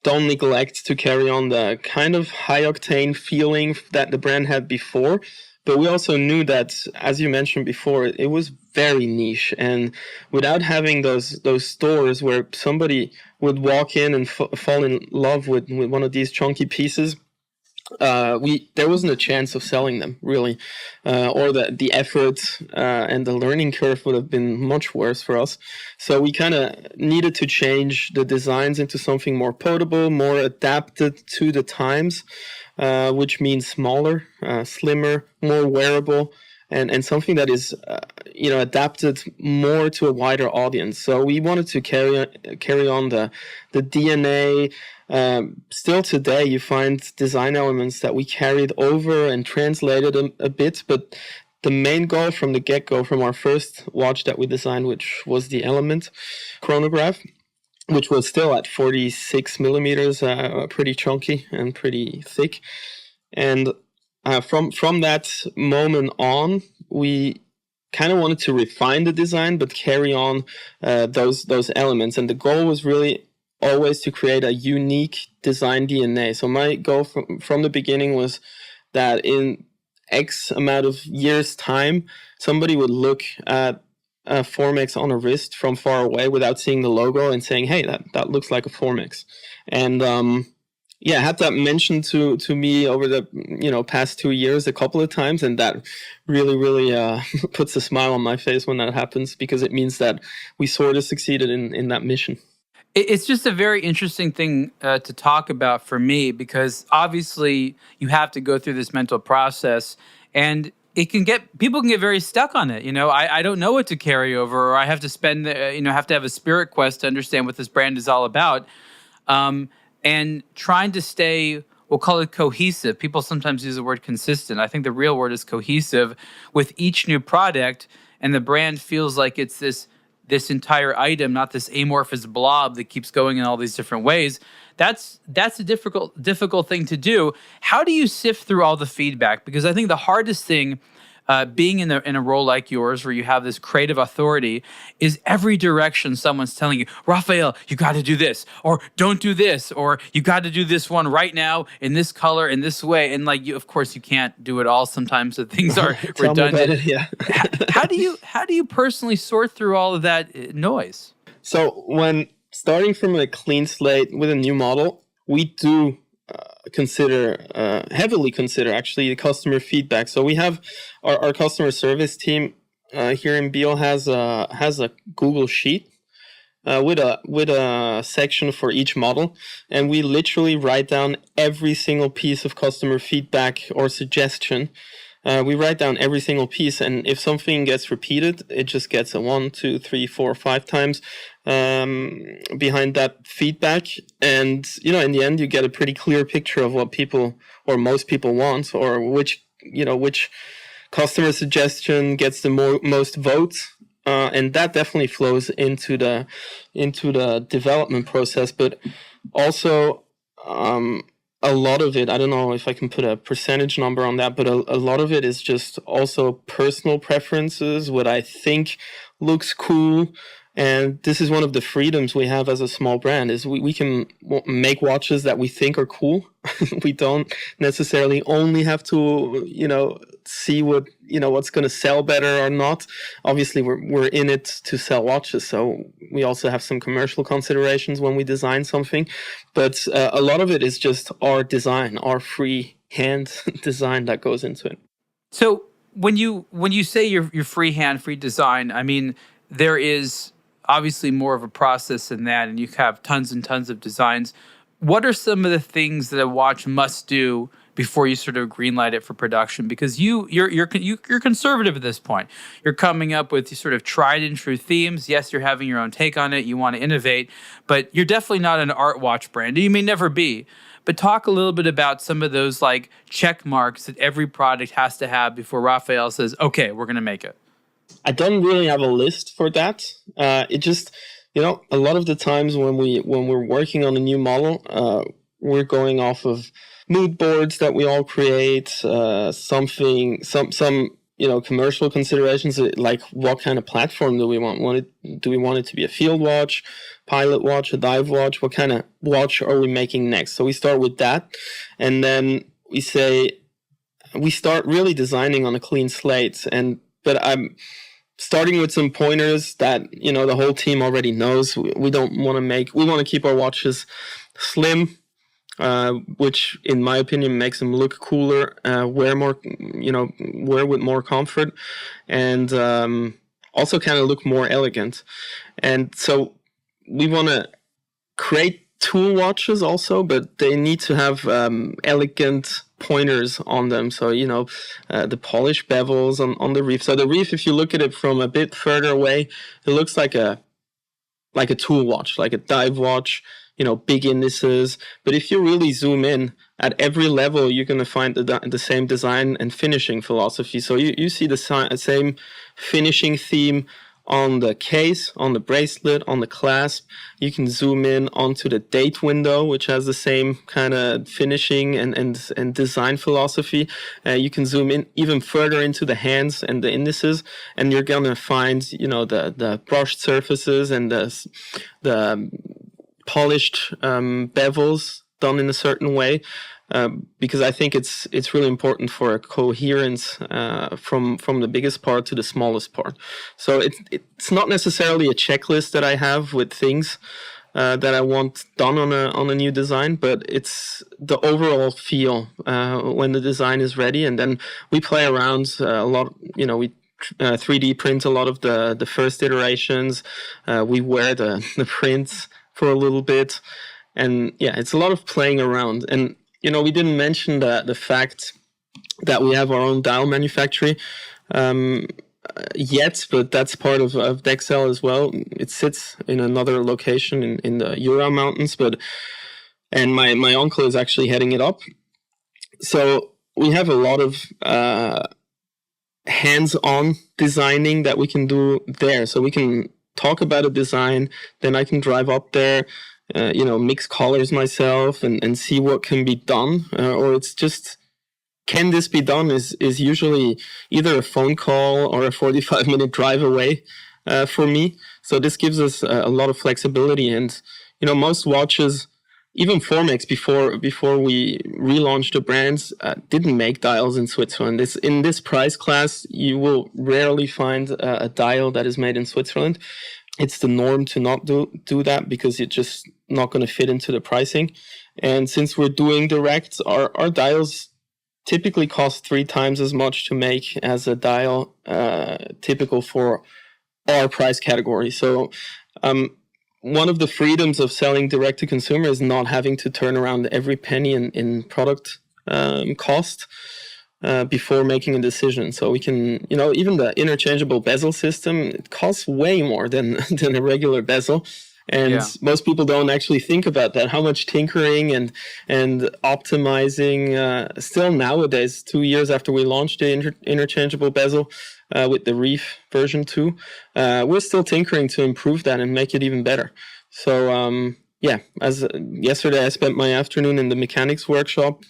B: don't neglect to carry on the kind of high-octane feeling that the brand had before. But we also knew that, as you mentioned before, it was very niche. And without having those stores where somebody would walk in and fall in love with one of these chunky pieces, there wasn't a chance of selling them, really, or the effort and the learning curve would have been much worse for us. So we kind of needed to change the designs into something more portable, more adapted to the times, which means smaller, slimmer, more wearable, and something that is adapted more to a wider audience. So we wanted to carry on the DNA. Still today, you find design elements that we carried over and translated a bit, but the main goal from the get-go, from our first watch that we designed, which was the Element chronograph, which was still at 46 millimeters, pretty chunky and pretty thick. And from that moment on, we kind of wanted to refine the design, but carry on those elements. And the goal was really always to create a unique design DNA. So my goal from the beginning was that in X amount of years' time, somebody would look at a Formex on a wrist from far away without seeing the logo and saying, hey, that looks like a Formex. And I had that mentioned to me over the past 2 years a couple of times, and that really puts a smile on my face when that happens, because it means that we sort of succeeded in that mission.
A: It's just a very interesting thing to talk about for me, because obviously you have to go through this mental process, and people can get very stuck on it. I don't know what to carry over, or I have to spend, have to have a spirit quest to understand what this brand is all about. And trying to stay, we'll call it cohesive. People sometimes use the word consistent. I think the real word is cohesive with each new product, and the brand feels like it's this entire item, not this amorphous blob that keeps going in all these different ways. That's a difficult thing to do. How do you sift through all the feedback? Because I think the hardest thing being in a role like yours where you have this creative authority is every direction someone's telling you, Raphael, you got to do this, or don't do this, or you got to do this one right now in this color, in this way. And like, of course, you can't do it all. Sometimes the things are redundant.
B: Yeah.
A: How do you personally sort through all of that noise?
B: So when starting from a clean slate with a new model, we do heavily consider actually the customer feedback. So we have our customer service team here in Biel has a Google Sheet with a section for each model, and we literally write down every single piece of customer feedback or suggestion. We write down every single piece, and if something gets repeated, it just gets a 1, 2, 3, 4, 5 times behind that feedback. And, in the end, you get a pretty clear picture of what people or most people want, or which customer suggestion gets the most votes. And that definitely flows into the development process, but also, a lot of it, I don't know if I can put a percentage number on that, but a lot of it is just also personal preferences, what I think looks cool. And this is one of the freedoms we have as a small brand, is we can make watches that we think are cool. We don't necessarily only have to, see what's going to sell better or not. Obviously, we're in it to sell watches, so we also have some commercial considerations when we design something. But a lot of it is just our design, our free hand design that goes into it.
A: So when you say your free design, I mean, there is obviously more of a process than that, and you have tons and tons of designs. What are some of the things that a watch must do before you sort of greenlight it for production? Because you're conservative at this point. You're coming up with sort of tried and true themes. Yes, you're having your own take on it. You want to innovate, but you're definitely not an art watch brand. You may never be. But talk a little bit about some of those like check marks that every product has to have before Raphael says, "Okay, we're going to make it."
B: I don't really have a list for that. It just, a lot of the times when we're working on a new model, we're going off of mood boards that we all create, some commercial considerations, like what kind of platform do we want? Do we want it to be a field watch, pilot watch, a dive watch? What kind of watch are we making next? So we start with that, and then we start really designing on a clean slate. But I'm starting with some pointers that, the whole team already knows. We want to keep our watches slim, which in my opinion makes them look cooler, wear with more comfort, and also kind of look more elegant. And so we want to create tool watches also, but they need to have elegant pointers on them. So, the polished bevels on the reef. So the reef, if you look at it from a bit further away, it looks like a tool watch, like a dive watch, big indices. But if you really zoom in, at every level, you're going to find the same design and finishing philosophy. So you see the same finishing theme on the case, on the bracelet, on the clasp. You can zoom in onto the date window, which has the same kind of finishing and design philosophy. You can zoom in even further into the hands and the indices, and you're gonna find, the brushed surfaces and the polished bevels done in a certain way. Because I think it's really important for a coherence from the biggest part to the smallest part. So it's not necessarily a checklist that I have with things that I want done on a new design, but it's the overall feel when the design is ready, and then we play around a lot. We 3D print a lot of the first iterations. We wear the prints for a little bit, and it's a lot of playing around. And we didn't mention the fact that we have our own dial manufacturing yet, but that's part of Dexel as well. It sits in another location in the Jura Mountains, and my uncle is actually heading it up. So we have a lot of hands-on designing that we can do there. So we can talk about a design, then I can drive up there, mix colors myself and see what can be done, or it's just can this be done is usually either a phone call or a 45-minute drive away for me. So this gives us a lot of flexibility. And, most watches, even Formex before we relaunched the brands, didn't make dials in Switzerland. In this price class, you will rarely find a dial that is made in Switzerland. It's the norm to not do that because it's just not going to fit into the pricing. And since we're doing direct, our dials typically cost 3 times as much to make as a dial typical for our price category. So one of the freedoms of selling direct to consumer is not having to turn around every penny in product cost before making a decision. So we can, even the interchangeable bezel system, it costs way more than a regular bezel. And most people don't actually think about that, how much tinkering and optimizing still nowadays, 2 years after we launched the interchangeable bezel with the Reef version 2, we're still tinkering to improve that and make it even better. So, as yesterday I spent my afternoon in the mechanics workshop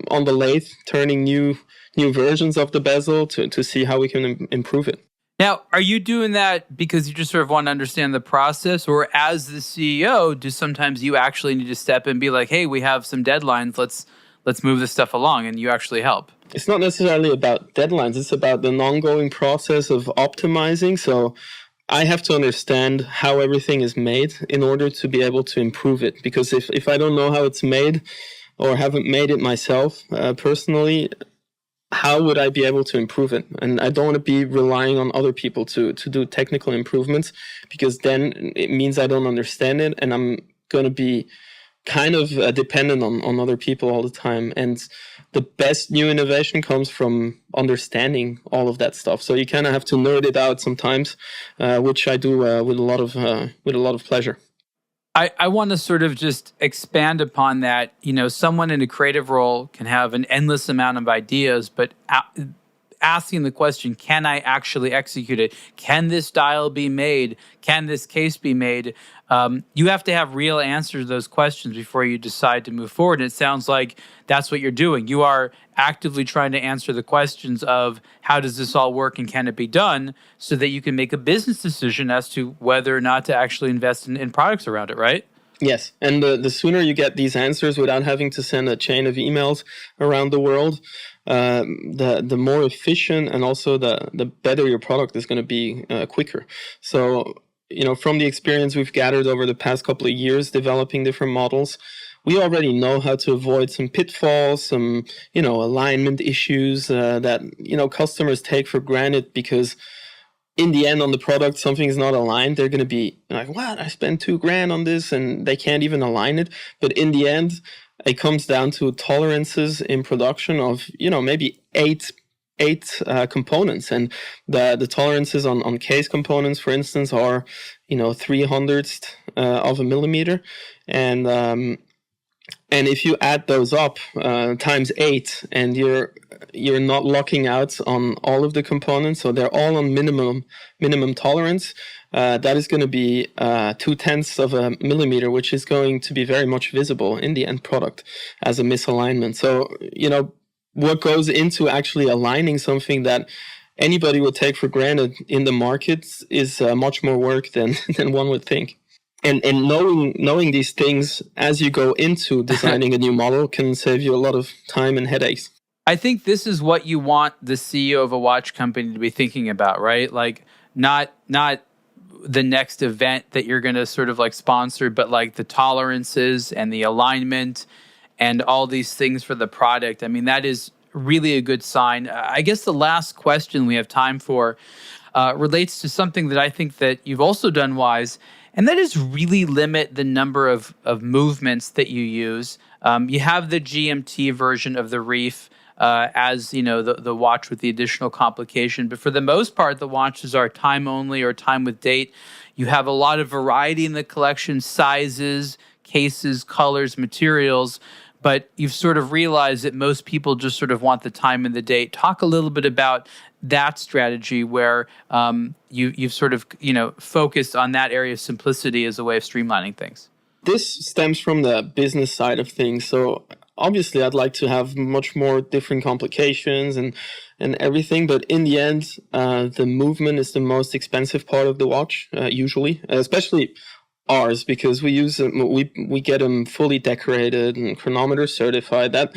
B: on the lathe, turning new versions of the bezel to see how we can improve it.
A: Now, are you doing that because you just sort of want to understand the process, or as the CEO, do sometimes you actually need to step in and be like, hey, we have some deadlines, let's move this stuff along, and you actually help?
B: It's not necessarily about deadlines. It's about the ongoing process of optimizing. So I have to understand how everything is made in order to be able to improve it. Because if I don't know how it's made or haven't made it myself personally, how would I be able to improve it? And I don't want to be relying on other people to do technical improvements, because then it means I don't understand it and I'm going to be kind of dependent on other people all the time. And the best new innovation comes from understanding all of that stuff. So you kind of have to nerd it out sometimes, which I do with a lot of pleasure.
A: I want to sort of just expand upon that. Someone in a creative role can have an endless amount of ideas, but asking the question, can I actually execute it? Can this dial be made? Can this case be made? You have to have real answers to those questions before you decide to move forward. And it sounds like that's what you're doing. You are actively trying to answer the questions of how does this all work and can it be done, so that you can make a business decision as to whether or not to actually invest in products around it, right?
B: Yes, and the sooner you get these answers without having to send a chain of emails around the world, the more efficient and also the better your product is going to be quicker. So, from the experience we've gathered over the past couple of years developing different models, we already know how to avoid some pitfalls, some, alignment issues that, customers take for granted, because in the end on the product, something is not aligned. They're going to be like, what? I spent $2,000 on this and they can't even align it. But in the end, it comes down to tolerances in production of, maybe eight components. And the tolerances on case components, for instance, are, 300th of a millimeter. And if you add those up times 8, and you're not locking out on all of the components, so they're all on minimum tolerance, that is going to be 0.2 of a millimeter, which is going to be very much visible in the end product as a misalignment. So, what goes into actually aligning something that anybody would take for granted in the markets is much more work than one would think. And knowing these things as you go into designing a new model can save you a lot of time and headaches.
A: I think this is what you want the CEO of a watch company to be thinking about, right? Like not the next event that you're going to sort of like sponsor, but like the tolerances and the alignment and all these things for the product. I mean, that is really a good sign. I guess the last question we have time for relates to something that I think that you've also done wise, and that is really limit the number of movements that you use. You have the GMT version of the Reef as the watch with the additional complication, but for the most part, the watches are time only or time with date. You have a lot of variety in the collection, sizes, cases, colors, materials, but you've sort of realized that most people just sort of want the time and the date. Talk a little bit about that strategy where you've sort of focused on that area of simplicity as a way of streamlining things.
B: This stems from the business side of things. So obviously I'd like to have much more different complications and everything, but in the end, the movement is the most expensive part of the watch, usually, especially ours, because we get them fully decorated and chronometer certified. That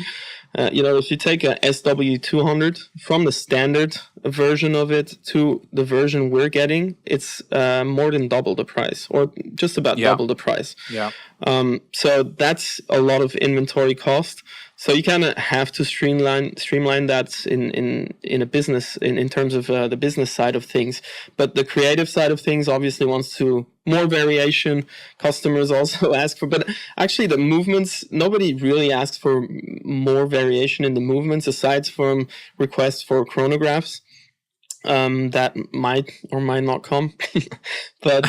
B: if you take a SW200 from the standard version of it to the version we're getting, it's more than double the price, or just about double the price.
A: Yeah.
B: So that's a lot of inventory cost. So you kind of have to streamline that in a business in terms of the business side of things. But the creative side of things obviously wants to more variation. Customers also ask for, but actually the movements, nobody really asks for more variation in the movements aside from requests for chronographs. That might or might not come. But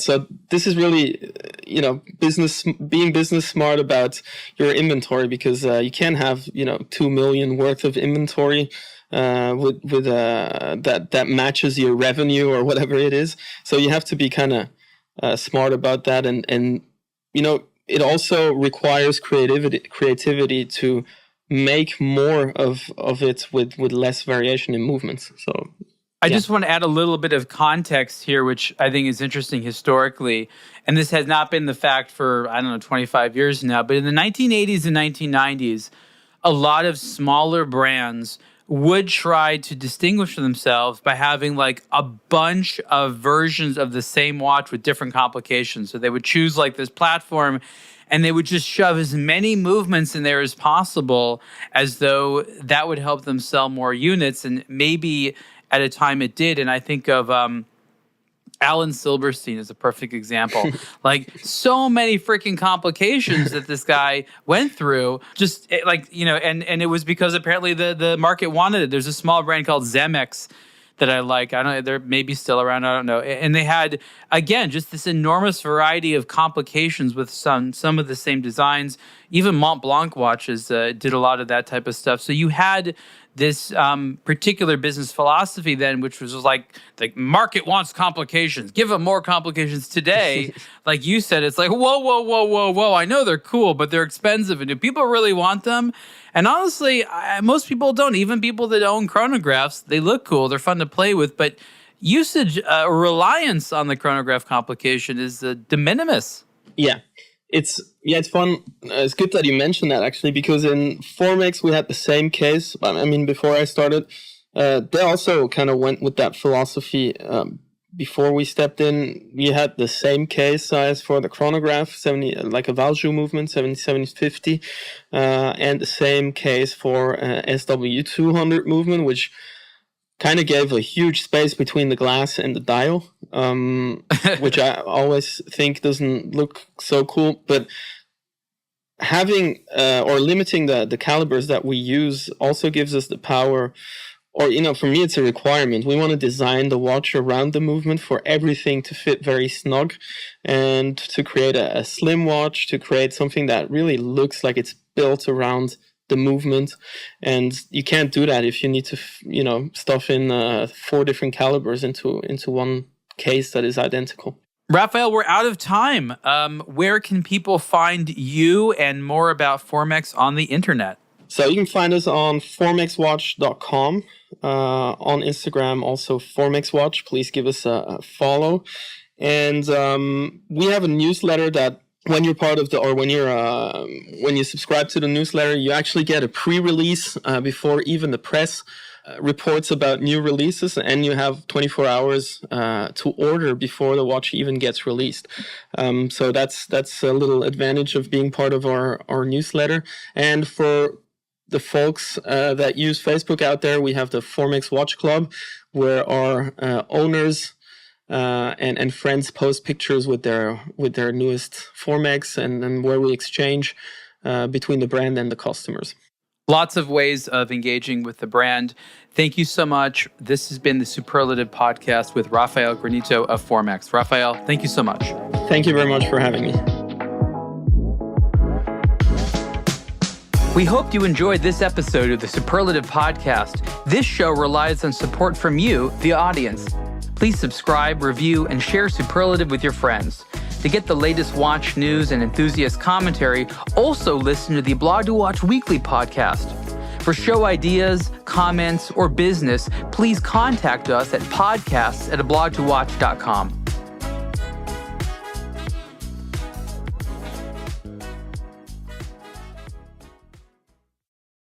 B: so this is really, being business smart about your inventory, because you can't have 2 million worth of inventory with that matches your revenue or whatever it is. So you have to be kind of smart about that, and it also requires creativity to make more of it with less variation in movements. So
A: I just want to add a little bit of context here, which I think is interesting historically. And this has not been the fact for, 25 years now. But in the 1980s and 1990s, a lot of smaller brands would try to distinguish themselves by having like a bunch of versions of the same watch with different complications. So they would choose like this platform, and they would just shove as many movements in there as possible, as though that would help them sell more units. And maybe at a time it did. And I think of Alan Silberstein is a perfect example. Like, so many freaking complications that this guy went through, just and it was because apparently the market wanted it. There's a small brand called Zemex that I like. I don't know, they're maybe still around, I don't know. And they had, again, just this enormous variety of complications with some of the same designs. Even Mont Blanc watches did a lot of that type of stuff. So you had this particular business philosophy then, which was like the market wants complications. Give them more complications. Today, like you said, it's like, whoa. I know they're cool, but they're expensive. And do people really want them? And honestly, most people don't. Even people that own chronographs, they look cool. They're fun to play with. But usage, reliance on the chronograph complication is de minimis.
B: Yeah. It's fun. It's good that you mentioned that, actually, because in Formex we had the same case. I mean, before I started, they also kind of went with that philosophy. Before we stepped in, we had the same case size for the chronograph, 70, like a Valjoux movement, 70-50, and the same case for SW200 movement, which kind of gave a huge space between the glass and the dial, which I always think doesn't look so cool. But having or limiting the calibers that we use also gives us the power, or, for me, it's a requirement. We want to design the watch around the movement for everything to fit very snug, and to create a slim watch, to create something that really looks like it's built around the movement. And you can't do that if you need to stuff in 4 different calibers into one case that is identical.
A: Raphael, we're out of time. Where can people find you and more about Formex on the internet?
B: So you can find us on formexwatch.com, on Instagram, also formexwatch. Please give us a follow. And we have a newsletter that when you're part of when you subscribe to the newsletter, you actually get a pre-release before even the press reports about new releases, and you have 24 hours to order before the watch even gets released. So that's a little advantage of being part of our newsletter. And for the folks that use Facebook out there, we have the Formex Watch Club, where our owners and friends post pictures with their newest Formex, and where we exchange between the brand and the customers.
A: Lots of ways of engaging with the brand. Thank you so much. This has been the Superlative Podcast with Raphael Granito of Formex. Raphael, thank you so much.
B: Thank you very much for having me.
A: We hope you enjoyed this episode of the Superlative Podcast. This show relies on support from you, the audience. Please subscribe, review, and share Superlative with your friends. To get the latest watch news and enthusiast commentary, also listen to the Blog to Watch Weekly podcast. For show ideas, comments, or business, please contact us at podcasts@ablogtowatch.com.